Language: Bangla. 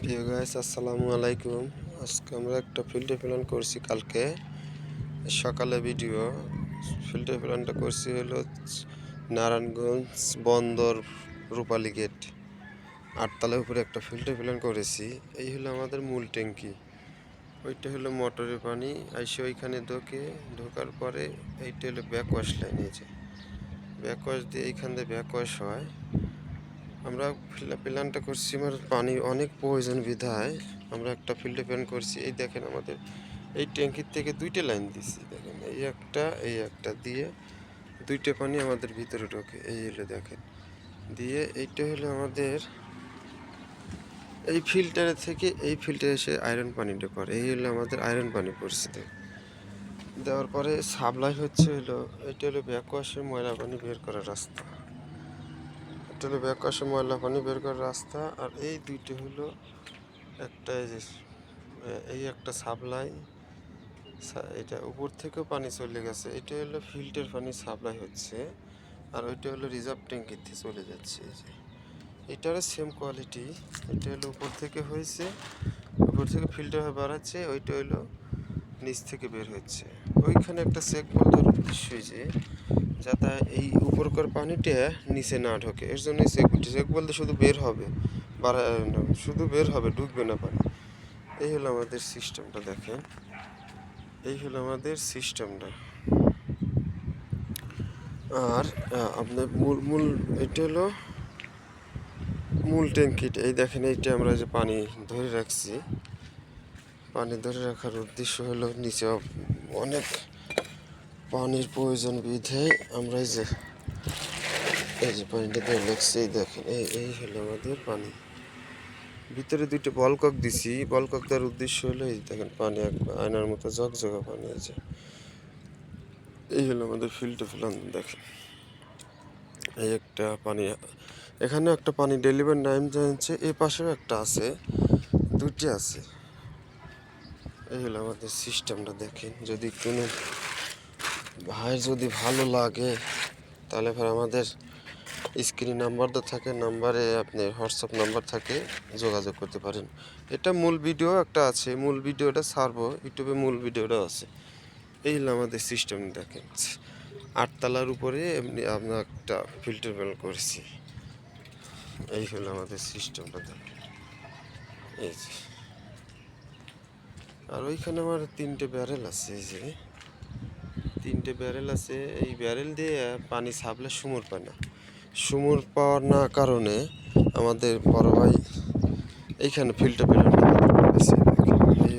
প্রিয় গাইস, আসসালামু আলাইকুম। আজকে আমরা একটা ফিল্টার প্ল্যান করছি। কালকে সকালে ভিডিও ফিল্টার প্ল্যানটা করছি হলো নারায়ণগঞ্জ বন্দর রূপালী গেট 8 তলার উপরে একটা ফিল্টার প্ল্যান করেছি। এই হলো আমাদের মূল ট্যাঙ্কি, ওইটা হলো মোটরের পানি আইসে ওইখানে ঢোকার পরে এইটা হলো ব্যাকওয়াশ লাইন। এই যে ব্যাকওয়াশ দিয়ে এইখান দিয়ে ব্যাকওয়াশ হয়। আমরা প্ল্যানটা করছি, আমার পানি অনেক প্রয়োজন বিধায় আমরা একটা ফিল্টার প্ল্যান করছি। এই দেখেন, আমাদের এই ট্যাঙ্কির থেকে 2টা লাইন দিচ্ছি। দেখেন, এই একটা দিয়ে 2টা পানি আমাদের ভিতরে ঢোকে। এই হলো দেখেন, দিয়ে এইটা হলো আমাদের এই ফিল্টারের থেকে এই ফিল্টারে এসে আয়রন পানিটা পড়ে। এই হলো আমাদের আয়রন পানি পড়ছে। দেওয়ার পরে সাপ্লাই হচ্ছে হলো, এটা হলো ব্যাকওয়াশের ময়লা পানি বের করার রাস্তা। এটা হলো ব্যাকওয়াশের ময়লা পানি বের করার রাস্তা। আর এই 2টা হলো একটা এই একটা সাপ্লাই, এটা উপর থেকেও পানি চলে গেছে। এটা হলো ফিল্টার পানি সাপ্লাই হচ্ছে, আর ওইটা হলো রিজার্ভ ট্যাঙ্কিতে চলে যাচ্ছে। এই যে এটারও সেম কোয়ালিটি। এটা হলো উপর থেকে হয়েছে, উপর থেকে ফিল্টার হয়ে বাড়াচ্ছে, ওইটা হলো নিচ থেকে বের হচ্ছে। ওইখানে একটা চেক বলতে উদ্দেশ্য যে যাতে এই উপরকার পানিটা নিচে না ঢোকে, এর জন্য চেক বলতে শুধু বের হবে, শুধু বের হবে, ঢুকবে না পানি। এই হলো আমাদের সিস্টেমটা। দেখেন, এই হলো আমাদের সিস্টেমটা। আর আপনার মূল এটা হলো মূল ট্যাঙ্কিটা। এই দেখেন, এইটা আমরা যে পানি ধরে রাখছি, পানি ধরে রাখার উদ্দেশ্য হলো নিচে অনেক পানির প্রয়োজন বিধে আমরা এই যে পানিটা ধরে রাখছি। এই দেখেন, এই হলো আমাদের পানি। ভিতরে 2টা বলকক দিছি। বলকক দেওয়ার উদ্দেশ্য হলো এই দেখেন, পানি আয়নার মতো জগজগা পানি। এই হলো আমাদের ফিল্টার প্ল্যান। দেখেন, এই একটা পানি, এখানেও একটা পানি ডেলিভারি টাইম যাচ্ছে, এ পাশেও একটা আছে, 2টি আছে। এই হলো আমাদের সিস্টেমটা। দেখেন, যদি কোনো ভাইয়ের যদি ভালো লাগে তাহলে ফের আমাদের স্ক্রিন নাম্বার তো থাকে, নাম্বারে আপনার হোয়াটসঅ্যাপ নাম্বার থাকে, যোগাযোগ করতে পারেন। এটা মূল ভিডিও একটা আছে, মূল ভিডিওটা ছাড়বো ইউটিউবে, মূল ভিডিওটা আছে। এই হলো আমাদের সিস্টেম। দেখেন, 8 তলার উপরে এমনি আমরা একটা ফিল্টার বেল করেছি। এই হলো আমাদের সিস্টেমটা। দেখেন, এই যে, আর ওইখানে আমার 3টে ব্যারেল আছে। এই যে 3টে ব্যারেল আছে। এই ব্যারেল দিয়ে পানি সাপ্লাই সুমুর পায় না। সুমুর পাওয়ার না কারণে আমাদের বড় ভাই এইখানে ফিল্টার বেল করেছে। এই